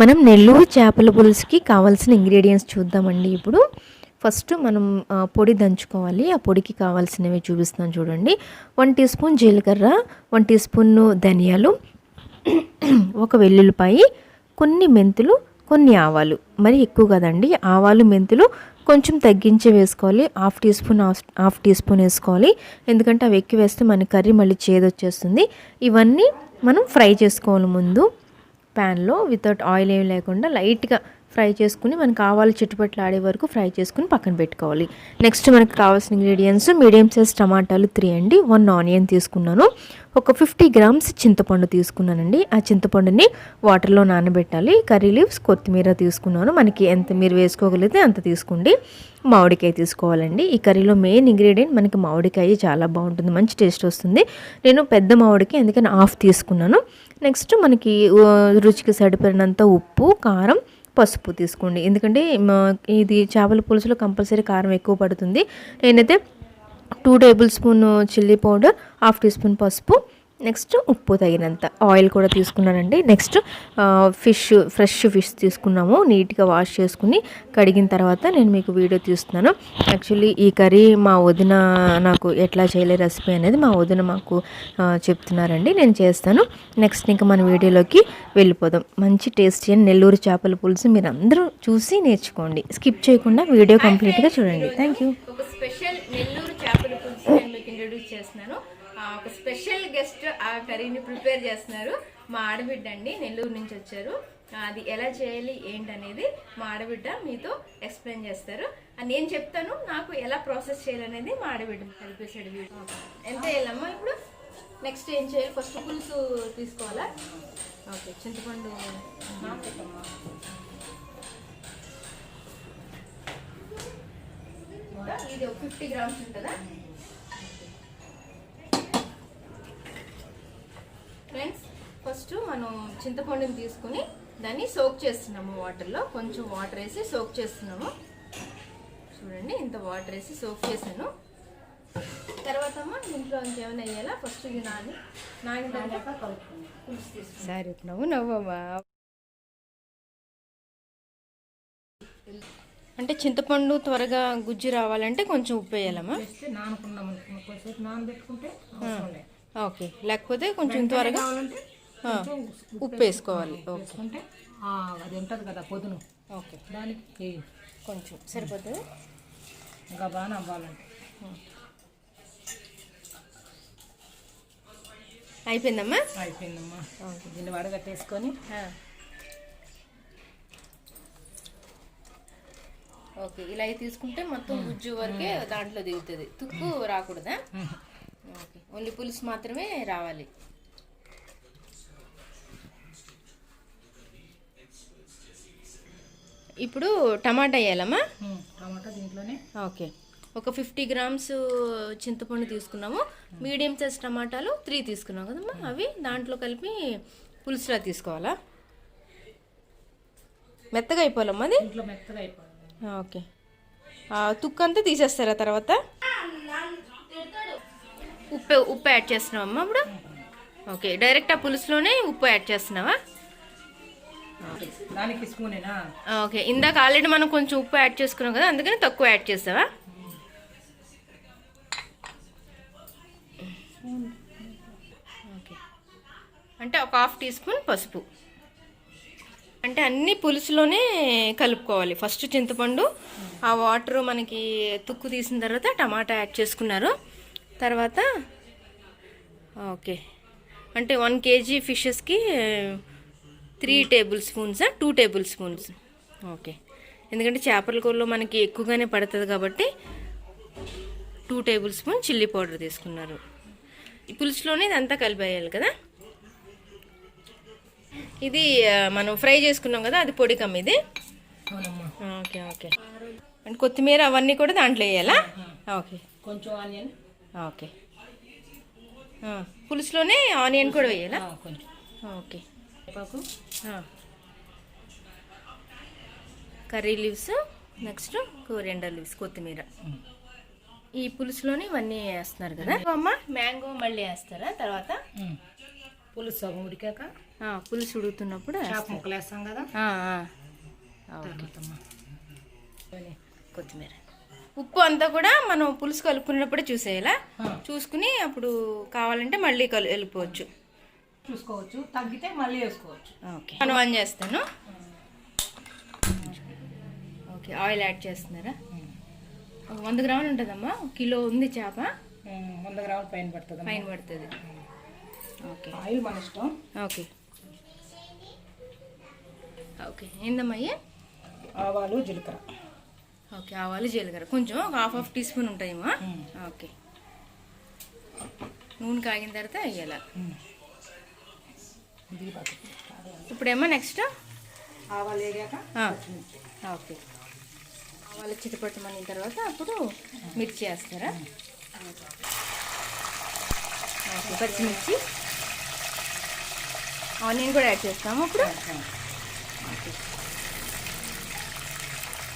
మనం నెల్లూరు చేపల పులుసుకి కావాల్సిన ఇంగ్రీడియంట్స్ చూద్దామండి. ఇప్పుడు ఫస్ట్ మనం పొడి దంచుకోవాలి. ఆ పొడికి కావాల్సినవి చూపిస్తాను చూడండి. 1 టీ స్పూన్ జీలకర్ర, 1 టీ స్పూన్ ధనియాలు, ఒక వెల్లుల్లిపాయి, కొన్ని మెంతులు, కొన్ని ఆవాలు. మరి ఎక్కువ కదండి, ఆవాలు మెంతులు కొంచెం తగ్గించి వేసుకోవాలి. హాఫ్ టీ స్పూన్ వేసుకోవాలి. ఎందుకంటే అవి ఎక్కువ వేస్తే మన కర్రీ మళ్ళీ చేదొచ్చేస్తుంది. ఇవన్నీ మనం ఫ్రై చేసుకోవాలి ముందు ప్యాన్లో. వితౌట్ ఆయిల్ ఏమి లేకుండా లైట్గా ఫ్రై చేసుకుని మనకు ఆవాలు చిట్టుపట్లు ఆడే వరకు ఫ్రై చేసుకుని పక్కన పెట్టుకోవాలి. నెక్స్ట్ మనకు కావాల్సిన ఇంగ్రీడియంట్స్ మీడియం సైజ్ టమాటాలు 3 అండి, 1 ఆనియన్ తీసుకున్నాను, ఒక 50 గ్రామ్స్ చింతపండు తీసుకున్నానండి. ఆ చింతపండుని వాటర్లో నానబెట్టాలి. కర్రీ లీవ్స్, కొత్తిమీర తీసుకున్నాను. మనకి ఎంత మీరు వేసుకోగలిగితే అంత తీసుకోండి. మామిడికాయ తీసుకోవాలండి. ఈ కర్రీలో మెయిన్ ఇంగ్రీడియంట్ మనకి మామిడికాయ చాలా బాగుంటుంది, మంచి టేస్ట్ వస్తుంది. నేను పెద్ద మామిడికాయ అందుకని హాఫ్ తీసుకున్నాను. నెక్స్ట్ మనకి రుచికి సరిపడినంత ఉప్పు, కారం, పసుపు తీసుకోండి. ఎందుకంటే ఇది చేపల పులుసులో కంపల్సరీ కారం ఎక్కువ పడుతుంది. నేనైతే 2 tablespoon chilli powder, half teaspoon పసుపు, నెక్స్ట్ ఉప్పు తగినంత, ఆయిల్ కూడా తీసుకున్నానండి. నెక్స్ట్ ఫ్రెష్ ఫిష్ తీసుకున్నాము. నీట్గా వాష్ చేసుకుని కడిగిన తర్వాత నేను మీకు వీడియో తీస్తున్నాను. యాక్చువల్లీ ఈ కర్రీ మా వదిన నాకు ఎట్లా చేయలే రెసిపీ అనేది మా వదిన మాకు చెప్తున్నారండి, నేను చేస్తాను. నెక్స్ట్ ఇంకా మన వీడియోలోకి వెళ్ళిపోదాం. మంచి టేస్టీ అని నెల్లూరు చేపల పులుసు మీరు అందరూ చూసి నేర్చుకోండి. స్కిప్ చేయకుండా వీడియో కంప్లీట్గా చూడండి. Thank you. ఒక స్పెషల్ నెల్లూరు చేపల పులుసు నేను మీకు ఇంట్రడ్యూస్ చేస్తున్నాను. ఒక స్పెషల్ గెస్ట్ ఆ కర్రీని ప్రిపేర్ చేస్తున్నారు. మా ఆడబిడ్డ అండి, నెల్లూరు నుంచి వచ్చారు. అది ఎలా చేయాలి ఏంటనేది మా ఆడబిడ్డ మీతో ఎక్స్ప్లెయిన్ చేస్తారు. నేను చెప్తాను నాకు ఎలా ప్రాసెస్ చేయాలనేది మా ఆడబిడ్డ కలిపేసాడు. ఎంత వేయాలమ్మా ఇప్పుడు? నెక్స్ట్ ఏం చేయాలి? ఫస్ట్ పులుసు తీసుకోవాలా? ఓకే, చింతపండు ఇది 50 గ్రామ్స్ ఉంటుందా ఫ్రెండ్స్? ఫస్ట్ మనం చింతపండుని తీసుకుని దాన్ని సోక్ చేస్తున్నాము వాటర్లో. కొంచెం వాటర్ వేసి సోక్ చేస్తున్నాము. చూడండి, ఇంత వాటర్ వేసి సోక్ చేసాను. తర్వాత ఇంట్లో ఇంకేమైనా వేయాలా? ఫస్ట్ ఇది నానినాక పులుసు తీసుకున్నాము. నవ్వమ్మా. అంటే చింతపండు త్వరగా గుజ్జు రావాలంటే కొంచెం ఉప్పు వేయాలమ్మా? ఓకే, లేకపోతే కొంచెం త్వరగా ఉప్పు వేసుకోవాలి. ఓకే, అది ఉంటుంది కదా పొద్దున. ఓకే, దానికి కొంచెం సరిపోతుంది. ఇంకా బాగా అవ్వాలంటే అయిపోయిందమ్మా? అయిపోయిందమ్మా. దీన్ని వడగట్టేసుకొని ఓకే, ఇలా తీసుకుంటే మొత్తం గుజ్జు వరకే దాంట్లో దిగుతుంది, తుక్కు రాకూడదా? ఓకే, ఓన్లీ పులుసు మాత్రమే రావాలి. ఇప్పుడు టమాటా వేయాలమ్మా? టమాటా దీంట్లోనే. ఓకే, ఒక 50 గ్రామ్స్ చింతపండు తీసుకున్నాము. మీడియం సైజ్ టమాటాలు 3 తీసుకున్నాం కదమ్మా, అవి దాంట్లో కలిపి పులుసులా తీసుకోవాలా? మెత్తగా అయిపోవాలమ్మా అది? ఇంట్లో మెత్తగా అయిపోవాలి. ఓకే, తుక్కు అంతా తీసేస్తారా తర్వాత? ఉప్పు యాడ్ చేస్తున్నావమ్మా ఇప్పుడు? ఓకే, డైరెక్ట్ ఆ పులుసులోనే ఉప్పు యాడ్ చేస్తున్నావా? దానికి స్పూనేనా? ఓకే, ఇందాక ఆల్రెడీ మనం కొంచెం ఉప్పు యాడ్ చేసుకున్నాం కదా, అందుకని తక్కువ యాడ్ చేస్తావా? ఓకే, అంటే ఒక హాఫ్ టీ స్పూన్ పసుపు. అంటే అన్ని పులుసులోనే కలుపుకోవాలి. ఫస్ట్ చింతపండు, ఆ వాటర్ మనకి తుక్కు తీసిన తర్వాత టమాటా యాడ్ చేసుకున్నారు. తర్వాత ఓకే, అంటే 1 kg ఫిషెస్కి 3 table spoons, 2 table spoons. Okay, ఎందుకంటే చేపల కూరలో మనకి ఎక్కువగానే పడుతుంది కాబట్టి 2 టేబుల్ స్పూన్ చిల్లీ పౌడర్ తీసుకున్నారు. ఈ పులుసులోనే ఇదంతా కలిపేయాలి కదా. ఇది మనం ఫ్రై చేసుకున్నాం కదా, అది పొడి కమ్మ ఇది. ఓకే ఓకే, అండ్ కొత్తిమీర అవన్నీ కూడా దాంట్లో వేయాలా? ఓకే, కొంచెం ఆనియన్. ఓకే, పులుసులోనే ఆనియన్ కూడా వేయాలా? కొంచెం. Okay, curry leaves, next coriander leaves, కొత్తిమీర. ఈ పులుసులోనే ఇవన్నీ వేస్తున్నారు కదా అమ్మ? మ్యాంగో మళ్ళీ వేస్తారా తర్వాత? పులుసు సగం ఉడికాక పులుసు ఉడుకుతున్నప్పుడు చేప ముక్కలు వేస్తాం కదా. తర్వాతమ్మా కొత్తిమీర, ఉప్పు అంతా కూడా మనం పులుసు కలుపుకున్నప్పుడే చూసేయాలా. చూసుకుని అప్పుడు కావాలంటే మళ్ళీ వెళ్ళిపోవచ్చు, చూసుకోవచ్చు. తగ్గితే మళ్ళీ వేసుకోవచ్చు. ఓకే, మనం ఆన్ చేస్తాను. ఓకే, ఆయిల్ యాడ్ చేస్తున్నారా? 100 గ్రాములు ఉంటుందమ్మా, కిలో ఉంది చేప. 100 గ్రాములు పైన పడుతుంది. ఓకే, ఆయిల్ మన ఇష్టం. ఓకే ఓకే, ఏందమ్మా ఆవాలు జీలకర్ర. ఓకే, ఆవాలు జీలకర్ర కొంచెం ఒక హాఫ్ టీ స్పూన్ ఉంటాయమ్మా. ఓకే, నూనె కాగిన తర్వాత వేయాల. ఇప్పుడేమో నెక్స్ట్ ఆవాలు వేగాక ఓకే, ఆవాలు చిటపట్టమని తర్వాత అప్పుడు మిర్చి వేస్తారా? ఓకే, పచ్చిమిర్చి, ఆనియన్ కూడా యాడ్ చేస్తాము అప్పుడు.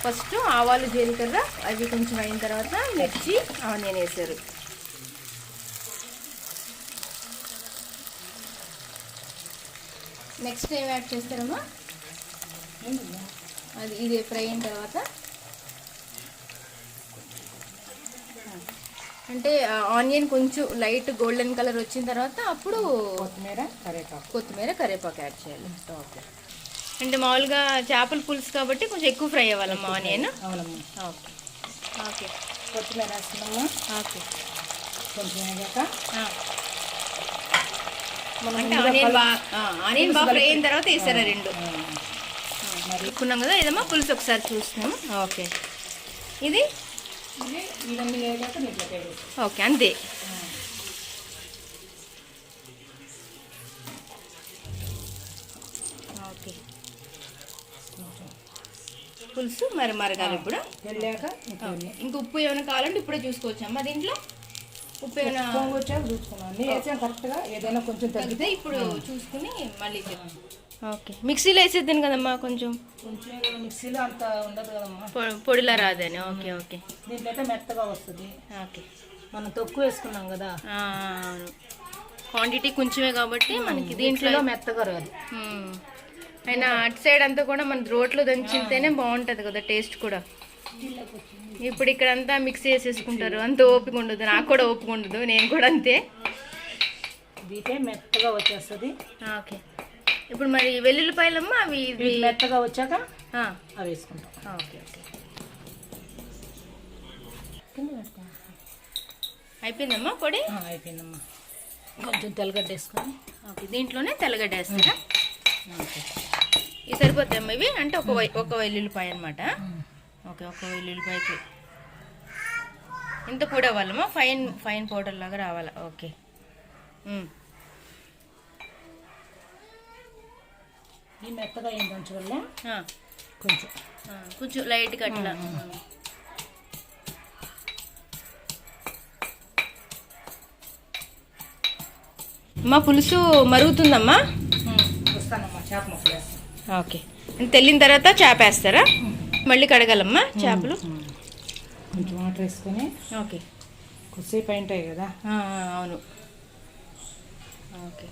ఫస్ట్ ఆవాలు జీలకర్ర అవి కొంచెం అయిన తర్వాత మిర్చి ఆనియన్ వేసారు. నెక్స్ట్ ఏం యాడ్ చేస్తారమ్మా? అది ఇది ఫ్రై అయిన తర్వాత అంటే ఆనియన్ కొంచెం లైట్ గోల్డెన్ కలర్ వచ్చిన తర్వాత అప్పుడు కొత్తిమీర కరివేపాకు యాడ్ చేయాలి. ఓకే, అంటే మామూలుగా చేపల పులుసు కాబట్టి కొంచెం ఎక్కువ ఫ్రై అవ్వాలమ్మా ఆనియన్. ఓకే ఓకే, కొత్తిమీర వేస్తున్నామా? ఓకే, కొంచెం వేగాక అంటే ఆనియన్ బాగా ఫ్రై అయిన తర్వాత వేసారా రెండు? మరి అనుకున్నాం కదా ఇదమ్మా పులుసు, ఒకసారి చూస్తున్నాము. ఓకే, ఇది ఇవన్నీ వేగాక ఓకే అంతే. ఓకే, పులుసు మరి మరగాలి. ఇప్పుడు వెళ్ళాక ఇంకా ఉప్పు ఏమైనా కావాలంటే ఇప్పుడే చూసుకోవచ్చమ్మా. దీంట్లో ఉప్పు ఏమైనా వచ్చాక చూసుకున్నాను వేసాం కరెక్ట్గా. ఏదైనా కొంచెం తగ్గితే ఇప్పుడు చూసుకుని మళ్ళీ ఓకే, మిక్సీలో వేసేద్దాను కదమ్మా. కొంచెం మిక్సీలో అంత ఉండదు కదమ్మా, పొడిలా రాదని. ఓకే ఓకే, దీంట్లో అయితే మెత్తగా వస్తుంది. ఓకే, మనం తక్కువ వేసుకున్నాం కదా, అవును క్వాంటిటీ కొంచెమే కాబట్టి మనకి దీంట్లో మెత్తగా రాదు. అయినా అటు సైడ్ అంతా కూడా మన రోట్లో దంచితేనే బాగుంటుంది కదా టేస్ట్ కూడా. ఇప్పుడు ఇక్కడ అంతా మిక్స్ చేసేసుకుంటారు, అంత ఓపిక ఉండదు. నాకు కూడా ఓపిక ఉండదు, నేను కూడా అంతే. దీటే మెత్తగా వచ్చేస్తుంది. ఓకే, ఇప్పుడు మరి వెల్లుల్లిపాయలమ్మా అవి మెత్తగా వచ్చాక అవి వేసుకుంటాం. ఓకే ఓకే, అయిపోయిందమ్మా పొడి? అయిపోయిందమ్మా. కొంచెం తెల్లగడ్డ వేసుకొని. ఓకే, దీంట్లోనే తెల్లగడ్డ వేస్తారా? ఇవి సరిపోతాయమ్మా ఇవి? అంటే ఒక వెల్లుల్లిపాయ అనమాట. ఓకే, ఒక వెల్లుల్లిపాయకి ఇంత పొడి అవ్వాలమ్మా, ఫైన్ పౌడర్ లాగా రావాలా? ఓకే, ఈ మెత్తగా ఏం కొంచెం వల్ల కొంచెం లైట్గా అట్లా. అమ్మా పులుసు మరుగుతుందమ్మా. వస్తానమ్మా, చేప ముక్కలు వేస్తాను. ఓకే, తెల్లిన తర్వాత చేప వేస్తారా? మళ్ళీ కడగాలమ్మా చేపలు. కొంచెం వాటర్ వేసుకొని. ఓకే, కొద్దిసేపు అయింటాయి కదా. అవును. ఓకే,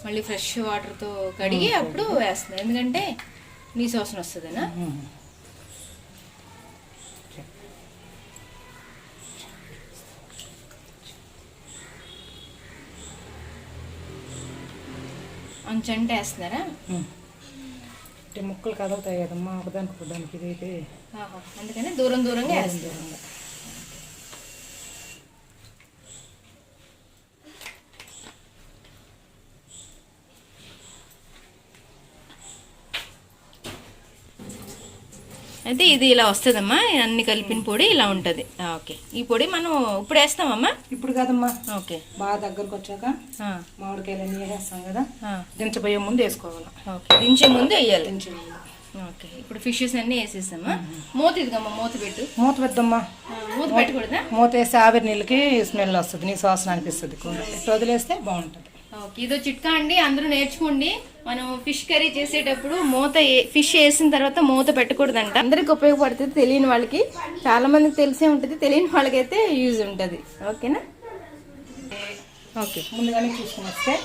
మళ్ళీ ఫ్రెష్ వాటర్తో కడిగి అప్పుడు వేస్తున్నారు, ఎందుకంటే నీసు వాసన వస్తుందనా? అంచంటే వేస్తున్నారా? అంటే ముక్కలు కదులుతాయి కదమ్మా ఒకదానికి ఒకదానికి. ఇదైతే అందుకని దూరంగా వేస్తారు. అయితే ఇది ఇలా వస్తుందమ్మా, అన్ని కలిపిన పొడి ఇలా ఉంటుంది. ఓకే, ఈ పొడి మనం ఇప్పుడు వేస్తామమ్మా? ఇప్పుడు కాదమ్మా. ఓకే, బాగా దగ్గరకు వచ్చాక మామిడికాయలు వేసేస్తాం కదా, దించబోయే ముందు వేసుకోవాలి. ఓకే, దించే ముందు వేయాలి. ఓకే, ఇప్పుడు ఫిషెస్ అన్నీ వేసేసామా? మూత ఇదిగమ్మా, మూత పెట్టు. మూత పెద్దమ్మా. మూత పెట్టకూడదా? మూత వేస్తే ఆవిరి నీళ్ళకి స్మెల్ వస్తుంది, నీ వాసన అనిపిస్తుంది. వదిలేస్తే బాగుంటుంది. ఓకే, ఇదో చిట్కా అండి, అందరూ నేర్చుకోండి. మనం ఫిష్ కర్రీ చేసేటప్పుడు ఫిష్ వేసిన తర్వాత మూత పెట్టకూడదంట. అందరికి ఉపయోగపడుతుంది, తెలియని వాళ్ళకి. చాలా మందికి తెలిసే ఉంటుంది, తెలియని వాళ్ళకైతే యూజ్ ఉంటుంది. ఓకేనా? ఓకే, ముందుగానే చూసుకుని వస్తే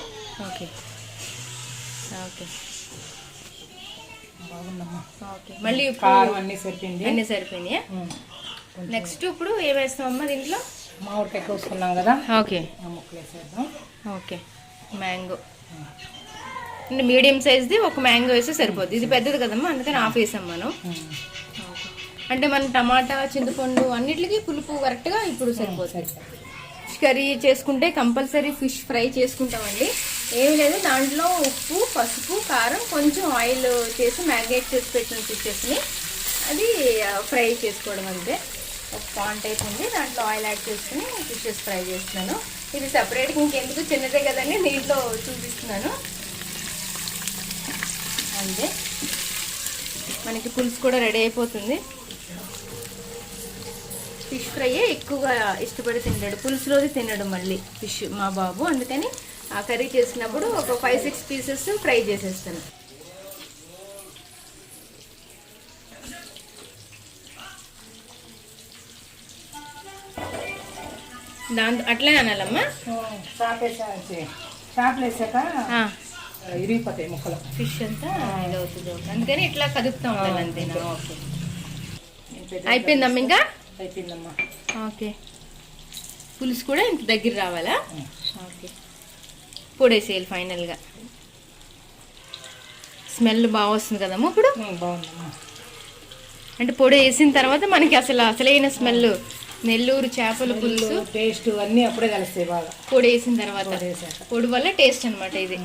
ఓకే ఓకే బాగుందమ్మా. ఓకే. మళ్ళీ కారం అన్నీ సరిపోయింది. అన్నీ సరిపోయినాయా? నెక్స్ట్ ఇప్పుడు ఏం వేస్తామమ్మా దీంట్లో? మామిడికాయ కోసుకున్నాం కదా, ఓకే. ఆ ముక్కలు వేసేద్దాం. ఓకే. మ్యాంగో మీడియం సైజ్ది ఒక మ్యాంగో వేస్తే సరిపోద్ది. ఇది పెద్దది కదమ్మా, అందుకని హాఫ్ వేసాం మనం. అంటే మనం టమాటా, చింతపండు అన్నిటికీ పులుపు కరెక్ట్గా ఇప్పుడు సరిపోతుంది. ఫిష్ కర్రీ చేసుకుంటే కంపల్సరీ ఫిష్ ఫ్రై చేసుకుంటామండి. ఏమి లేదు, దాంట్లో ఉప్పు, పసుపు, కారం, కొంచెం ఆయిల్ చేసి మ్యారినేట్ చేసి పెట్టిన ఫిషెస్ని అది ఫ్రై చేసుకోవడం అంతే. ఒక పాన్ టైప్ ఉంది, దాంట్లో ఆయిల్ యాడ్ చేసుకుని ఫిషెస్ ఫ్రై చేస్తున్నాను. ఇది సపరేట్గా ఇంకెందుకు, చిన్నదే కదండి, దీంట్లో చూపిస్తున్నాను అంతే. మనకి పులుసు కూడా రెడీ అయిపోతుంది. ఫిష్ ఫ్రై ఎక్కువగా ఇష్టపడి తింటాడు, పులుసులోది తినడు మళ్ళీ ఫిష్ మా బాబు. అందుకని ఆ కర్రీ చేసినప్పుడు ఒక 5-6 పీసెస్ ఫ్రై చేసేస్తాను. దాంతో అట్లే అనాలమ్మా. చేపలు వేసాక ఇరిగిపోతాయి ముక్కలు, ఫిష్ అంతా ఇదవుతుంది. అందుకని ఇట్లా కదుపుతూ ఉండాలి అంతేనా? ఓకే. అయిపోయిందమ్మా? ఇంకా అయిపోయిందమ్మా. ఓకే. పులుసు కూడా ఇంత దగ్గర రావాలా? ఓకే. పొడేసేయాలి ఫైనల్గా. స్మెల్ బాగా వస్తుంది కదమ్మా ఇప్పుడు? బాగుందమ్మా. అంటే పొడి వేసిన తర్వాత మనకి అసలైన స్మెల్ నెల్లూరు చేపల పులుసు టేస్ట్ అన్నీ అప్పుడే కలుస్తాయి బాగా పొడి వేసిన తర్వాత. పొడి వల్ల టేస్ట్ అనమాట ఇది.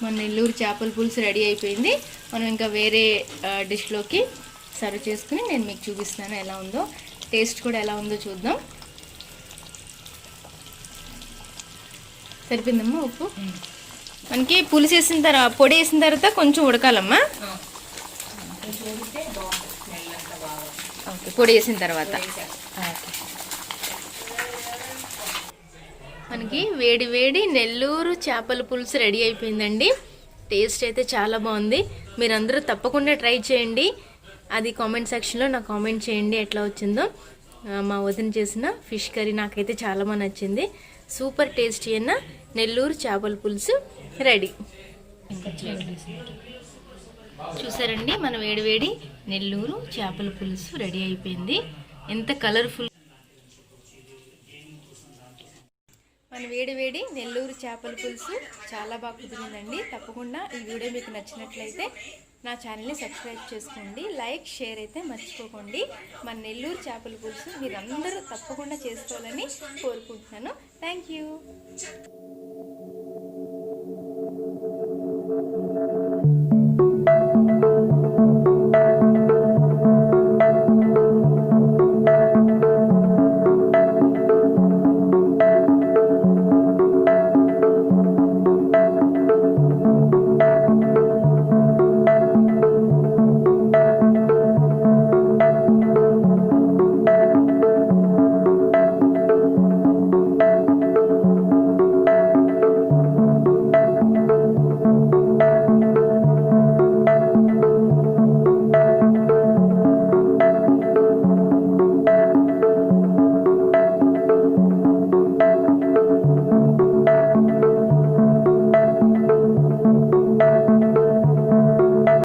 మన నెల్లూరు చేపల పులుసు రెడీ అయిపోయింది. మనం ఇంకా వేరే డిష్లోకి సర్వ్ చేసుకుని నేను మీకు చూపిస్తాను ఎలా ఉందో, టేస్ట్ కూడా ఎలా ఉందో చూద్దాం. సరిపోయిందమ్మా ఉప్పు? మనకి పులుసు వేసిన తర్వాత, పొడి వేసిన తర్వాత కొంచెం ఉడకాలమ్మా. ఓకే. పొడి వేసిన తర్వాత మనకి వేడి వేడి నెల్లూరు చేపల పులుసు రెడీ అయిపోయిందండి. టేస్ట్ అయితే చాలా బాగుంది. మీరందరూ తప్పకుండా ట్రై చేయండి. అది కామెంట్ సెక్షన్లో నాకు కామెంట్ చేయండి ఎట్లా వచ్చిందో. మా వదిన చేసిన ఫిష్ కర్రీ నాకైతే చాలా బాగా నచ్చింది. సూపర్ టేస్టీ అయిన నెల్లూరు చేపల పులుసు రెడీ. చూసారండి, మన వేడివేడి నెల్లూరు చేపల పులుసు రెడీ అయిపోయింది. ఎంత కలర్ఫుల్! మన వేడివేడి నెల్లూరు చేపల పులుసు చాలా బాగా కుదిరిందండి. తప్పకుండా ఈ వీడియో మీకు నచ్చినట్లయితే నా ఛానల్ని సబ్స్క్రైబ్ చేసుకోండి, లైక్, షేర్ అయితే మర్చిపోకండి. మన నెల్లూరు చేపల పులుసు మీరందరూ తప్పకుండా చేసుకోవాలని కోరుకుంటున్నాను. Thank you.